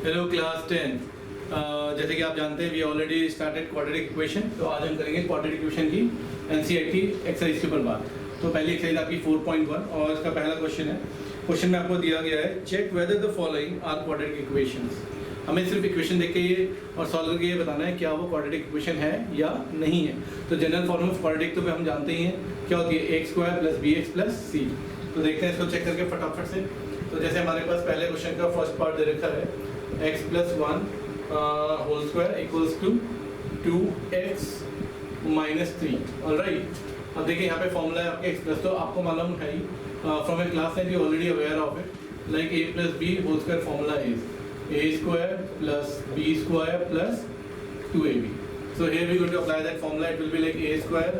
Hello class 10। जैसे कि आप जानते हैं we already started quadratic equation. तो आज हम करेंगे क्वाड्रेटिक इक्वेशन की एनसीईआरटी एक्सरसाइज के ऊपर बात। तो पहली एक्सरसाइज आपकी 4.1 और इसका पहला क्वेश्चन है। क्वेश्चन में आपको दिया गया है check whether the following are quadratic equations. हमें सिर्फ इक्वेशन देख के ये और सॉल्व करके ये बताना है क्या वो क्वाड्रेटिक इक्वेशन है या नहीं है। तो जनरल फॉर्म ऑफ क्वाड्रेटिक तो हम जानते ही हैं क्या होती है, X square plus B X plus C. तो देखते हैं इसको चेक करके फटाफट से। तो जैसे हमारे पास पहले क्वेश्चन का फर्स्ट पार्ट दे रखा है x plus 1 whole square equals to 2x minus 3। Alright, अब देखिए यहाँ पे फॉर्मूला है आपके x प्लस, तो आपको मालूम है ही फ्रॉम ए क्लास है, you already aware of it, like a plus b whole square formula is a square plus b square plus 2ab. So here we are going to apply that formula. It will be like a square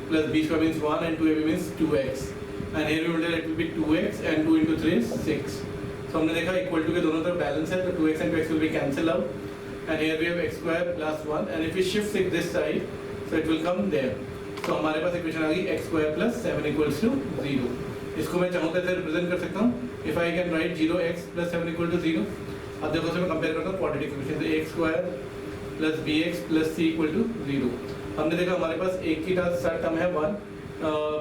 plus b square means 1 and 2ab means 2x. And here we will tell it will be 2x and 2 into 3 is 6. So हमने देखा equal to के दोनों तरफ balance है, तो 2x and 2x will be cancel out. And here we have x square plus 1. And if we shift it this side, so it will come there. So हमारे पास equation आ गई x square plus 7 equals to 0. इसको मैं चाहूँ तो ऐसे represent कर सकता हूँ. If I can write 0x plus 7 equal to 0. अब देखो से मैं कंपेयर करता हूँ क्वाड्रेटिक इक्वेशन से x square plus bx plus c equal to 0. हमने देखा हमारे पास एक की साथ टर्म है 1,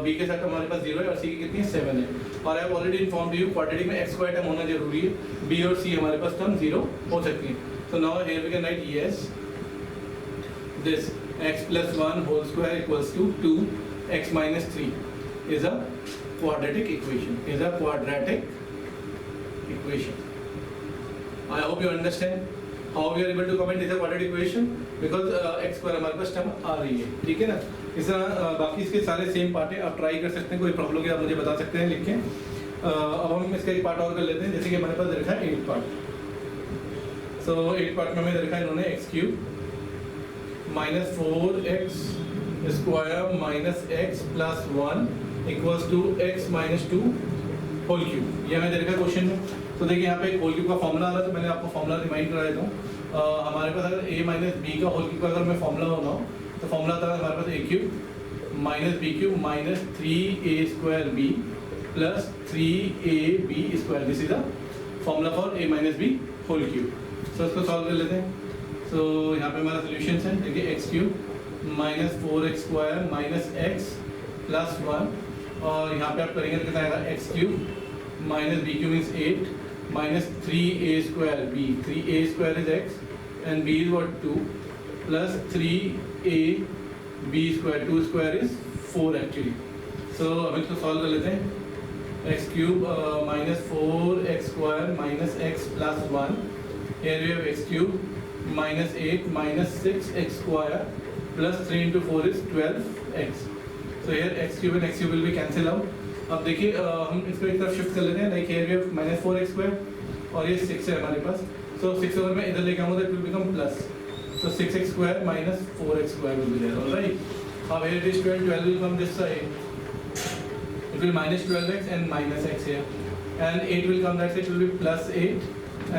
b के साथ हमारे पास 0 है और c की कितनी है 7 है। और I have already informed you quadratic में x स्क्वायर टर्म होना जरूरी है, b और c हमारे पास टर्म 0 हो सकती है। So now here we can write yes this x plus 1 whole square equals to 2x minus 3 is a quadratic equation. I hope you understand how we are able to comment is a quadratic equation because x square हमारे पास term आ रही है, ठीक है ना। इस तरह बाकी इसके सारे सेम पार्ट है, आप ट्राई कर सकते हैं, कोई प्रॉब्लम की आप मुझे बता सकते हैं लिख के। अब हम इसका एक पार्ट और कर लेते हैं, जैसे कि हमारे पास देखा है 8 पार्ट। सो 8 पार्ट में हमें देखा है इन्होंने x cube minus 4x square minus x plus 1 equals to x minus 2 whole cube. ये हमें देखा है क्वेश्चन में। तो देखिए यहाँ पे एक होल क्यूब का फॉर्मूला आ रहा है, तो मैंने आपको फॉर्मूला रिमाइंड करा देता हूँ। हमारे पास अगर a माइनस बी का होल क्यूब का अगर मैं फॉर्मूला बनाऊँ तो फॉर्मूला आता है हमारे पास a cube minus B cube minus 3a square b plus 3ab square. This is the formula for a minus B whole cube. So इसको सॉल्व कर लेते हैं। सो यहाँ पे हमारा सोल्यूशन है, देखिए x cube minus 4x square minus x plus 1 और यहाँ पे आप करेंगे तो कितना आएगा x cube minus B cube means 8 minus 3a square b. 3a square is x and b is what 2 plus 3a b square 2 square is 4 actually. So अब इसको सॉल्व कर लेते हैं। x cube minus 4x square minus x plus 1. Here we have x cube minus 8 minus 6x square plus 3 into 4 is 12x. So here x cube and x cube will be cancel out. अब देखिए हम इसको एक तरफ shift कर लेते हैं, like here we have minus 4x square और ये 6 है हमारे पास। सो 6 अगर मैं इधर लेके आऊँ तो it will become plus, so 6x square minus 4x square will be there. Alright, अब here it is 12 will come this side, it will minus 12x and minus x here and 8 will come that side, it will be plus 8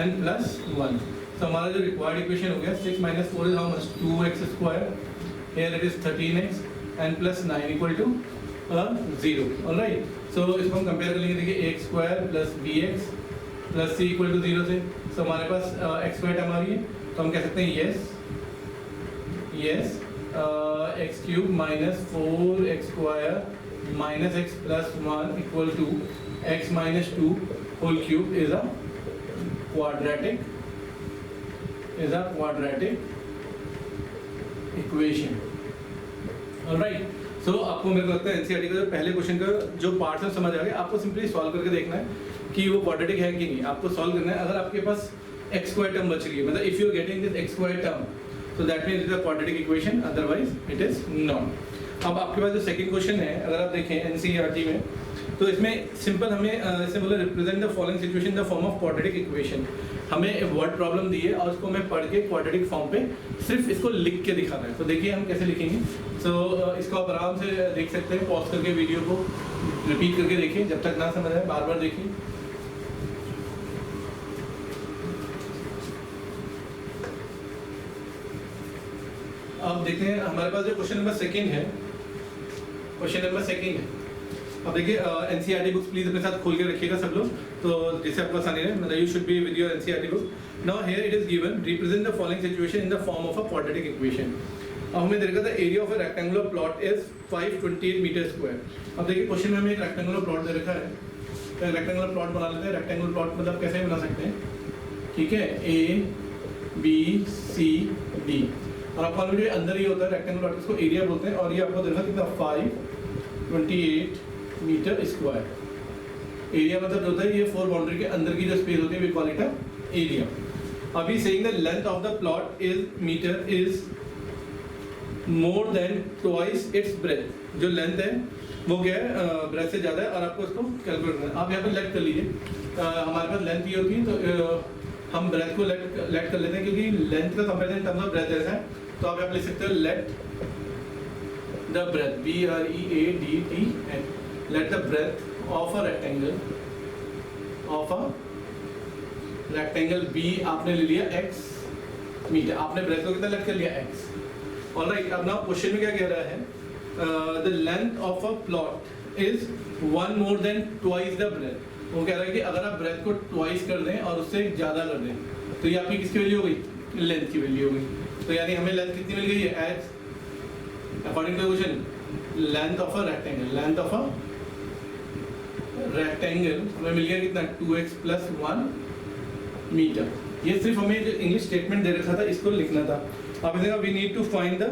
and plus 1। so हमारा जो required equation हो गया 6 minus 4 is how much 2x square, here it is 13x and plus 9 equal to 0। Alright, so इसको हम compare कर लेंगे। देखिए X square plus B X plus C equal to 0 से। सो हमारे पास एक्स स्क्वायर टर्म आ रही है, तो हम कह सकते हैं yes X cube minus 4x square minus x plus 1 equal to x minus 2 whole cube is a quadratic equation. Alright, so आपको मेरे को लगता है एनसीईआरटी का पहले क्वेश्चन का जो पार्ट्स है समझ आ गया। आपको सिंपली सॉल्व करके देखना है कि वो क्वाड्रेटिक है कि नहीं, आपको सॉल्व करना है। अगर आपके पास एक्स स्क्वायर टर्म बच रही है, मतलब if you are getting this x square term, so that means it is a quadratic equation, otherwise it is not. अब आपके पास जो सेकंड क्वेश्चन है, अगर आप देखें एनसीईआरटी में, तो इसमें सिंपल हमें ऐसे बोला represent the following situation in the form of quadratic equation. हमें वर्ड प्रॉब्लम दी है और उसको हमें पढ़ के क्वाड्रेटिक फॉर्म पे सिर्फ इसको लिख के दिखाना है। तो देखिए हम कैसे लिखेंगे। सो इसको आप आराम से देख सकते हैं, पॉज करके वीडियो को रिपीट करके देखिए, जब तक ना समझ आए बार बार देखिए। अब देखते हैं हमारे पास जो क्वेश्चन नंबर सेकंड है, अब देखिए एनसीईआरटी बुक्स प्लीज अपने साथ खोल के रखिएगा सब लोग, तो जैसे आपको आसानी है, मतलब you should be with your NCERT book. Now here it is given, represent the following situation in the form of a quadratic equation. अब हमें दे रखा था area of a rectangular plot is 528 metre square. अब देखिए question में हमें एक रेक्टेंगुलर प्लॉट दे रखा है, तो रेक्टेंगुलर प्लॉट बना लेते हैं. रेक्टेंगुलर प्लॉट मतलब कैसे बना सकते हैं, ठीक है, A B C D, और आपको ऑलरेडी अंदर ही होता है रेक्टेंगुलर प्लॉट, इसको एरिया बोलते हैं. और ये आपको दे रखा कितना 528 मीटर स्क्वायर. एरिया मतलब होता है ये 4 बाउंड्री के अंदर की जो स्पेस होती है we call it a area. अभी saying the length of the plot is metre is more than twice its breadth. जो लेंथ है वो क्या है, ब्रेथ से ज़्यादा है, और आपको इसको कैलकुलेट करना है. आप यहाँ पे लेट कर लीजिए. हमारे पास लेंथ ये होती है तो हम ब्रेथ को लेट कर लेते हैं, क्योंकि लेंथ का कंपेरिजन टर्म्स ऑफ ब्रेथ जैसा है. तो आप यहाँ पे लिख सकते हो let the breadth, BREADTH, let the breadth of a rectangle B आपने ले लिया x मीटर. आपने ब्रेथ को कितना लेट कर लिया x. ऑलराइट, अब ना क्वेश्चन में क्या कह रहा है, the length of a plot is 1 more than twice the breadth. वो कह रहा है कि अगर आप ब्रेथ को ट्वाइस कर दें और उससे ज़्यादा कर दें तो ये आपकी किसकी वैल्यू हो गई, लेंथ की वैल्यू हो गई. तो यानी हमें लेंथ कितनी मिल गई है, as according to question length of a rectangle, length of a rectangle हमें मिल गया कितना 2x + 1 मीटर. ये सिर्फ हमें जो इंग्लिश स्टेटमेंट दे रखा था इसको लिखना था. अब देखो we need to find the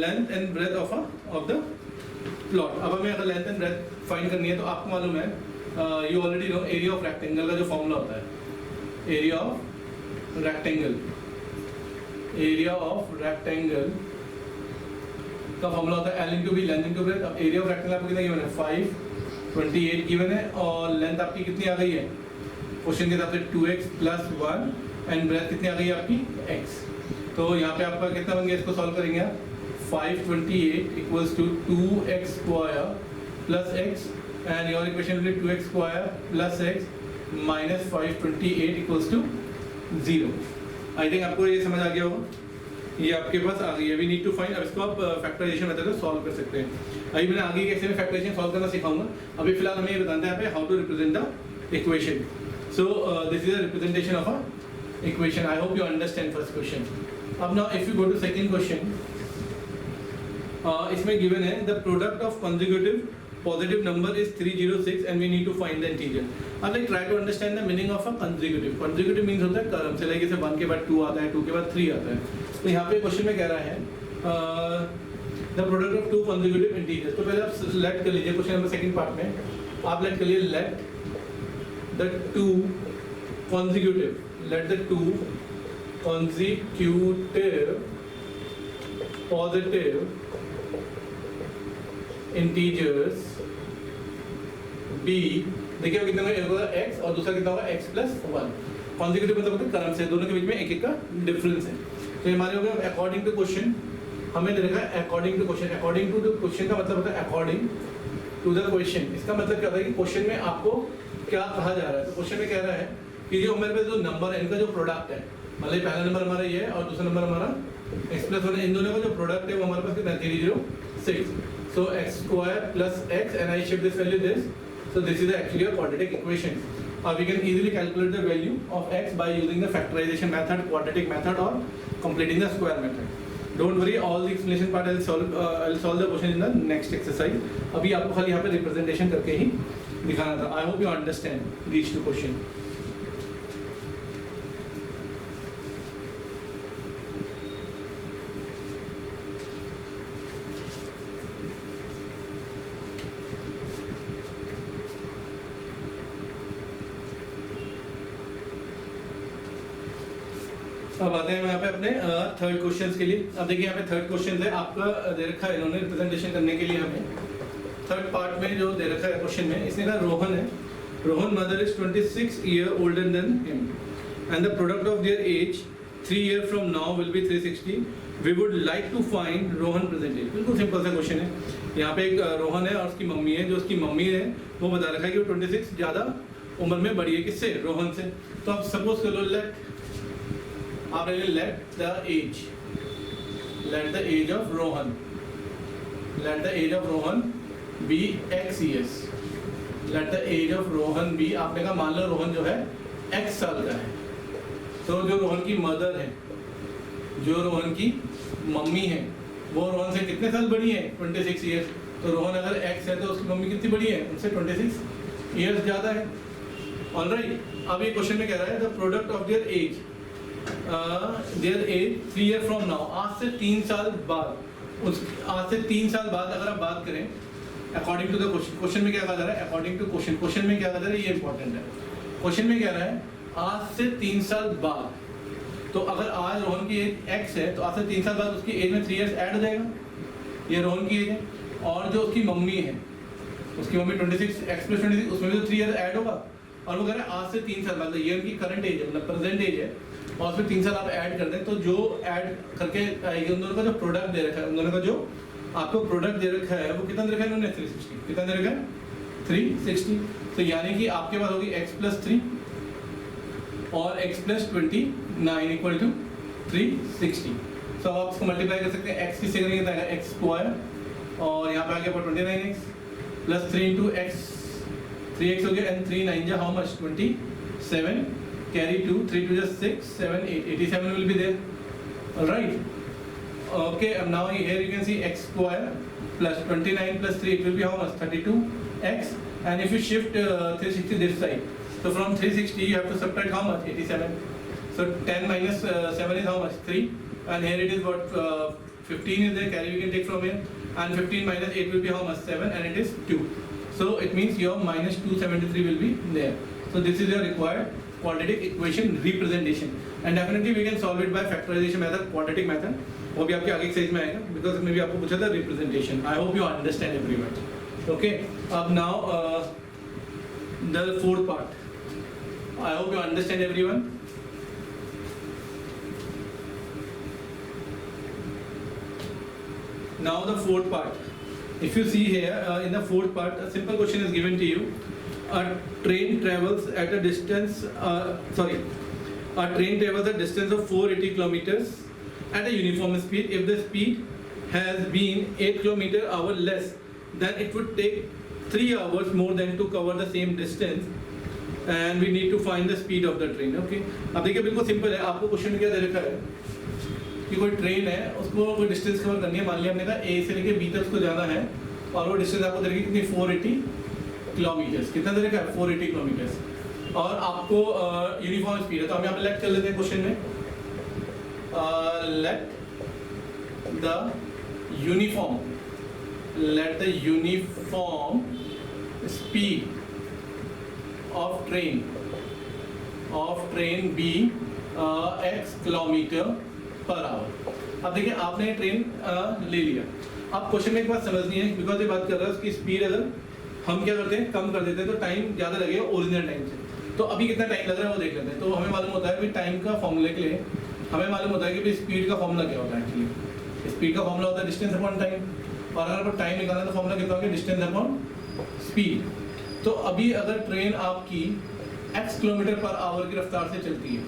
length and breadth of the plot. अब हमें अगर लेंथ एंड ब्रेथ फाइंड करनी है तो आपको मालूम है, you already know area of rectangle का जो फॉर्मूला होता है, एरिया ऑफ रेक्टेंगल का फॉर्मूला होता है L इंटू बी, लेंथ इंटू ब्रेथ. अब एरिया ऑफ रेक्टेंगल आपको कितना गिवन है, 528 गिवन है, और लेंथ आपकी कितनी आ गई है क्वेश्चन के हिसाब से 2x + 1, एंड ब्रेथ कितनी आ गई है आपकी x. तो यहाँ पे आपका कितना बन गया, इसको सॉल्व करेंगे आप. 528 = 2x square + x, and your equation will be 2x square + x - 528 = 0. I think आपको ये समझ आ गया होगा, ये आपके पास आ गई है. We need to find. अब इसको आप फैक्टराइजेशन मेथड से सॉल्व कर सकते हैं. अभी मैंने आगे कैसे में फैक्टराइजेशन सॉल्व करना सिखाऊंगा. अभी फिलहाल हमें ये बताना है how to represent the equation. So this is a representation of a equation. I hope you understand first question. Now if you go to second question, इसमें given है the product of consecutive positive number is 306 and we need to find the integer. अब like try to understand the meaning of a consecutive. Consecutive means होता है क्रम से, like जैसे 1 के बाद 2 आता है, 2 के बाद 3 आता है. तो यहाँ पे क्वेश्चन में कह रहा है the product of two consecutive integers. तो पहले आप select कर लीजिए क्वेश्चन नंबर सेकंड पार्ट में. आप लेट कर लीजिए let the two consecutive positive integers b. देखिए कितना होगा x और दूसरा कितना होगा x + 1. consecutive मतलब होता है क्रम से, दोनों के बीच में एक का डिफरेंस है. तो हमारे हो गया अकॉर्डिंग टू क्वेश्चन. हमें दे रखा है according to question. According to question का मतलब होता है अकॉर्डिंग टू द क्वेश्चन. इसका मतलब क्या होता है कि क्वेश्चन में आपको क्या कहा जा रहा है. तो क्वेश्चन में कह रहा है कि जो हमारे पास जो नंबर है इनका जो प्रोडक्ट है, मतलब पहला नंबर हमारा ये है और दूसरा नंबर हमारा x + 1, इन दोनों का जो प्रोडक्ट है वो हमारे पास कितना है 306. सो x² + x and I shift this value this. So this is actually a quadratic equation. We can easily calculate the value of x by using the factorization method, quadratic method, or completing the square method. Don't worry, all the explanation part I'll solve the question in the next exercise. अभी आपको खाली यहाँ पे representation करके ही दिखाना था. I hope you understand these two questions. अब आते हैं यहाँ पे अपने थर्ड क्वेश्चन के लिए. अब देखिए यहाँ पे थर्ड क्वेश्चन है आपका दे रखा है इन्होंने रिप्रेजेंटेशन करने के लिए. हमें थर्ड पार्ट में जो दे रखा है क्वेश्चन में, इसने कहा रोहन है. Rohan mother is 26 year older than him and the product of their age 3 year from now will be 360. We would like to find Rohan present age. बिल्कुल सिंपल सा क्वेश्चन है. यहाँ पे एक रोहन है और उसकी मम्मी है. जो उसकी मम्मी है वो बता रखा है कि वो 26 ज़्यादा उम्र में बड़ी है. किससे? रोहन से. तो आप सपोज कर लो आप let the age of Rohan be x years. Let the age of Rohan be, आपने कहा मान लो रोहन जो है x साल का है. तो जो रोहन की मदर है, जो रोहन की मम्मी है, वो रोहन से कितने साल बड़ी है? 26 ईयर्स। तो रोहन अगर x है तो उसकी मम्मी कितनी बड़ी है? उनसे 26 ईयर्स ज़्यादा है। ऑलराइट, अब ये क्वेश्चन में कह रहा है the product of their age 3 year from now, आज से 3 साल बाद, आज से 3 साल बाद अगर आप बात करें according to the question, question में क्या कहा जा रहा है? अकॉर्डिंग टू क्वेश्चन, क्वेश्चन में क्या कहा जा रहा है? ये इंपॉर्टेंट है। क्वेश्चन में कह रहा है आज से 3 साल बाद, तो अगर आज रोहन की एज x है तो आज से 3 साल बाद उसकी एज में 3 ईयर्स ऐड हो जाएगा, ये रोहन की एज है। और जो उसकी मम्मी है, उसकी मम्मी 26 x + 26, उसमें भी तो 3 ईयर ऐड होगा। और वो कह रहे हैं आज से 3 साल बाद, ये उनकी करंट एज है, मतलब प्रेजेंट एज है, और उसमें 3 साल आप ऐड कर दें तो जो ऐड करके आएगी, उन दोनों का जो प्रोडक्ट दे रखा है, उन दोनों का जो आपको प्रोडक्ट दे रखा है वो कितना दे रखा है उन्होंने? 360। कितना दे रखा है? 360। तो यानी कि आपके पास होगी x + 3 और x + 29 = 360। तो अब आप इसको मल्टीप्लाई कर सकते हैं, x किससे करेंगे तो आएगा x² और यहाँ पे आ गया 29x + 3 × x, 3x हो गया, and 3 9 जा how much? 27, carry 2, 3 2 just 6, 7 8, 87 will be there. All right. Okay, and now here you can see x² + 29 + 3, it will be how much? 32x. And if you shift 360 this side, so from 360 you have to subtract how much? 87. So 10 - 7 is how much? 3. And here it is what? 15 is there, carry you can take from here. And 15 - 8 will be how much? 7, and it is 2. So it means your -273 will be there. So this is your required quadratic equation representation. And definitely we can solve it by factorization method, quadratic method. वो भी आपके आगे exercise में आएगा, because इसमें भी आपको पूछा था representation. I hope you understand everyone. Okay, अब now the fourth part, I hope you understand everyone. Now the fourth part. If you see here in the fourth part, a simple question is given to you. A train travels at a distance. A train travels a distance of 480 kilometers at a uniform speed. If the speed has been 8 km/h less, then it would take 3 hours more than to cover the same distance. And we need to find the speed of the train. Okay. अब देखिए बिल्कुल simple है, आपको question में क्या दे रखा है कि कोई ट्रेन है, उसको कोई डिस्टेंस कवर करनी है। मान लिया हमने कहा ए से लेके बी तक उसको जाना है, और वो डिस्टेंस आपको दे रखी कितनी? 480 किलोमीटर्स। कितना दे रखा है? 480 किलोमीटर्स। और आपको यूनिफॉर्म स्पीड है, तो हम यहाँ पे लेट कर लेते हैं क्वेश्चन में, let the uniform speed of train be x km/h। अब देखिए आपने ट्रेन ले लिया। अब क्वेश्चन में एक बात समझनी है, बिकॉज ये बात कर रहा है उसकी स्पीड अगर हम क्या करते हैं कम कर देते हैं तो टाइम ज़्यादा लगेगा ओरिजिनल टाइम से। तो अभी कितना टाइम लग रहा है वो देख लेते हैं। तो हमें मालूम होता है कि टाइम का फॉर्मूले के लिए हमें मालूम होता है कि स्पीड का फॉर्मूला क्या होता है। एक्चुअली स्पीड का फॉर्मूला होता है डिस्टेंस अपॉन टाइम, और अगर टाइम निकालना है तो फॉर्मूला कितना होगा? Distance upon speed. तो अभी अगर ट्रेन आपकी x km/h की रफ्तार से चलती है,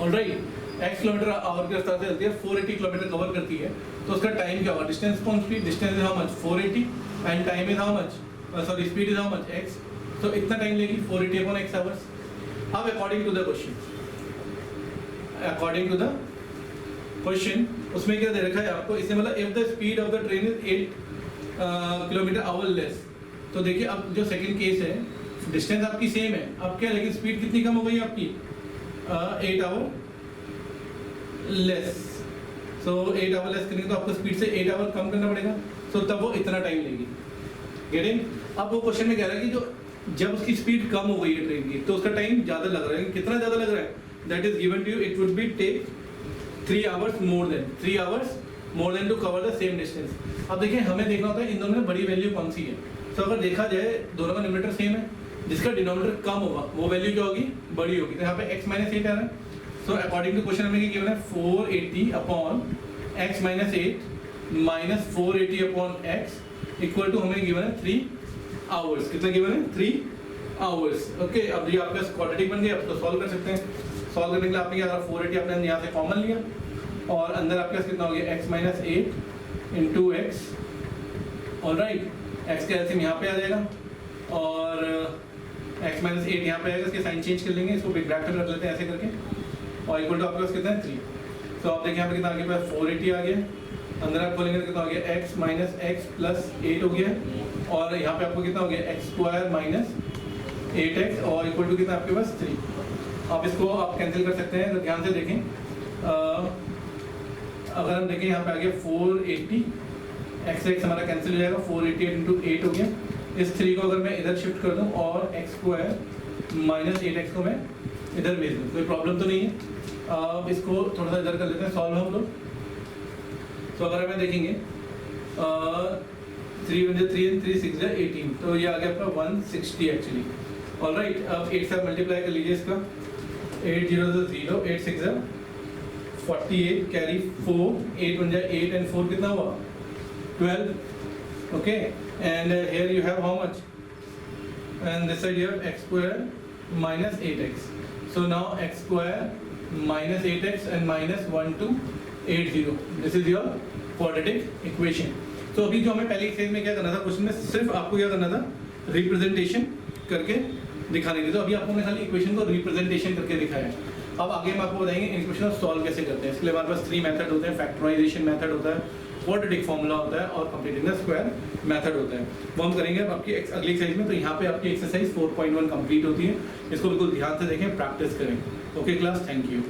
ऑलराइट, x km/h की रफ्तार से चलती है, 480 किलोमीटर कवर करती है, तो उसका टाइम क्या होगा? Distance upon speed, distance is how much? 480, and time is how much? Sorry, speed is how much? x। तो इतना टाइम लेगी 480 अपॉन x आवर्स। अब अकॉर्डिंग टू द क्वेश्चन उसमें क्या दे रखा है आपको? इसमें मतलब if the speed of the train is 8 km/h less. तो देखिए अब जो सेकंड केस है, डिस्टेंस आपकी सेम है, अब क्या, लेकिन स्पीड कितनी कम हो गई आपकी? 8 our less. So 8 our less करेंगे तो आपको स्पीड से 8 आवर कम करना पड़ेगा, तो तब वो इतना टाइम लेगी। गेटिंग? अब वो क्वेश्चन में कह रहा है कि जो जब उसकी स्पीड कम हो गई है ट्रेन की, तो उसका टाइम ज़्यादा लग रहा है। कितना ज़्यादा लग रहा है? That is given to you, it would be take 3 hours more than to cover the same distance. अब देखिए हमें देखना होता है इन दोनों में बड़ी वैल्यू कौन सी है। तो अगर देखा जाए दोनों का डिनोमिनेटर सेम है, जिसका डिनोमिनेटर कम होगा वो वैल्यू क्या होगी? बड़ी होगी। तो यहाँ पे x - 8 आ रहा है। सो अकॉर्डिंग टू क्वेश्चन हमें क्या गिवन है? 480 upon x - 8 minus 480 upon x equal to हमें गिवन है 3 आवर्स। कितना गिवन है? 3 आवर्स। ओके, अब ये आपका क्वाड्रेटिक बन गया, अब तो सॉल्व कर सकते हैं। सॉल्व करने के लिए आपने क्या करा? 480 आपने यहाँ से कॉमन लिया, और अंदर आपके पास कितना हो गया? x - 8 into x। Alright, x का एलसीएम यहाँ पे आ जाएगा, और x - 8 यहाँ पे आएगा। इसके साइन चेंज कर लेंगे, इसको बिग ब्रैकेट रख लेते हैं ऐसे करके, और इक्वल टू आपके पास कितना है 3। तो आप देखिए यहाँ पे कितना आ गया, 480 आ गया, अंदर आप खोलेंगे तो कितना हो गया x माइनस एक्स प्लस 8 हो गया, और यहाँ पे आपको कितना हो गया एक्स स्क्वायर माइनस 8x और इक्वल टू कितना आपके पास 3। आप इसको आप कैंसिल कर सकते हैं, तो ध्यान से देखें। अगर हम देखें यहाँ पे आ गया 480, x हमारा कैंसिल हो जाएगा, 488 इंटू 8 हो गया। इस 3 को अगर मैं इधर शिफ्ट कर दूँ और एक्स स्क्वायर माइनस 8x को मैं इधर भेज दूँ, कोई प्रॉब्लम तो नहीं है। अब इसको थोड़ा सा इधर कर लेते हैं सॉल्व हम लोग। तो अगर हमें देखेंगे 3 × 3 3 6 18, तो ये आ गया आपका 160 एक्चुअली। ऑलराइट, अब 8 से मल्टीप्लाई कर लीजिए इसका, 8 0 0, 8 6 48, कैरी 4, 8 1 8 एंड 4 कितना हुआ 12, okay. And here you have how much, and this side you have x square minus 8x, so now x square minus 8x and minus 1280, this is your quadratic equation. तो अभी जो हमें पहले exercise में क्या करना था, क्वेश्चन में सिर्फ आपको क्या करना था, रिप्रेजेंटेशन करके दिखानी थी। तो अभी आपको मैं खाली इक्वेशन को रिप्रेजेंटेशन करके दिखाया। अब आगे हम आपको बताएंगे इक्वेशन को सॉल्व कैसे करते हैं। इसके लिए हमारे पास 3 मेथड होते हैं, फैक्टराइजेशन मेथड होता है, क्वाड्रेटिक फॉर्मूला होता है और कंप्लीटिंग द स्क्वायर मेथड होता है। वो हम करेंगे अब आपकी अगली एक्सरसाइज में। तो यहाँ पे आपकी एक्सरसाइज 4.1 कंप्लीट होती है। इसको बिल्कुल ध्यान से देखें, प्रैक्टिस करें। Okay class, thank you.